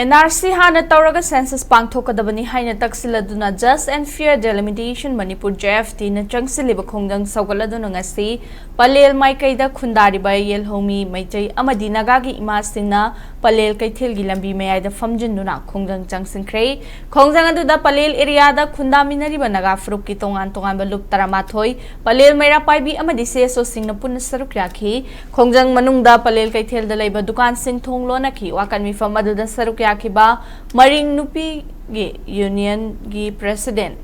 NRC hana tauraga census pangthokadabani haina taksiladuna Just and Fair Delimitation Manipur JFT na Changsiliba Khongjang saugaladuna ngasi Pallel Mayaida khundariba yelhomi Meitei Amadi Naga gi ima Singna Pallel Keithelgi Lambi Mayaida Phamjinduna Khongjang Changsinkhre Khongjang aduda Pallel area da khundaminariba Naga frup ki tongan balup taramathoi Pallel Maira paibi Amadi seso Singna punna saruk yakhi Khongjang manungda Pallel Keithel da leiba dukan sing thonglona ki wakan mifam aduda saruk Yakiba Maring Nupi Union gi President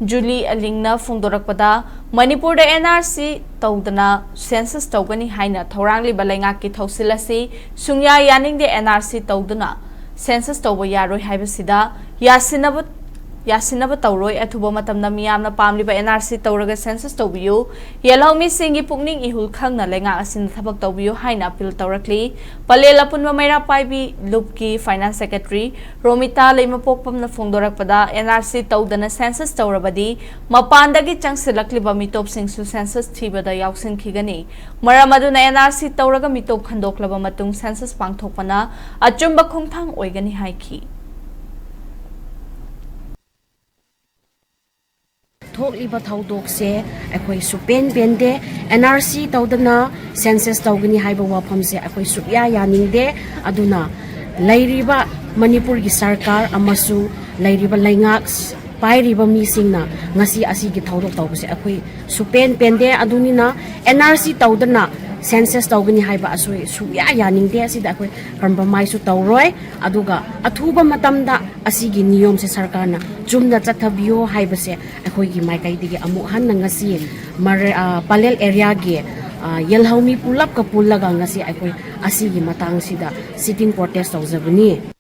Julie Alingna Fungdorakpada Manipur NRC Taudana Census Togani Haina Thorangli Balenga ki Thausilasi Sungya Yaning de NRC Taudana Census Toba Yaroi Haibasida Yasinaba Tauroi Atuba Matamna Miyamna Pamliba NRC Tauraga Census Tobiu Yelhomi Singi Pukning Ihul Khangna Lenga Asin Thabak Tobiu Haina Pil Taurakli Pallel Apunma Maira Paibi Lupki Finance Secretary Romita Leimapopam na Fungdorakpada NRC Taudana Census Taurabadi Mapandagi Changsilakliba Mitop Singsu Census Tibada Yauksin Kigani Maramaduna NRC Tauraga Mitop Khandoklaba Matung Census Pangthokpana Achumba Khongthang Oigani Haiki Thokliba thaudokse akhoi supen bende NRC tawdana census tawgani haiba wafamse akhoi supya yaningde aduna lairiba Manipur gi sarkar amasu lairiba laingak pairiba misingna ngasi asigi thaudok tawbse akhoi supen bende adunina NRC tawdana census tawgani haiba asoi supya yaningde asida akhoi compromise tawroi aduga athuba matamda asigi niyom se sarkarna chumna chathabiyo haibase akhoi gi maikai digi amuk han ngasi Pallel area gi yelhomi pulap ka pullaga ngasi akhoi asigi matang sida sitting protest tawjabani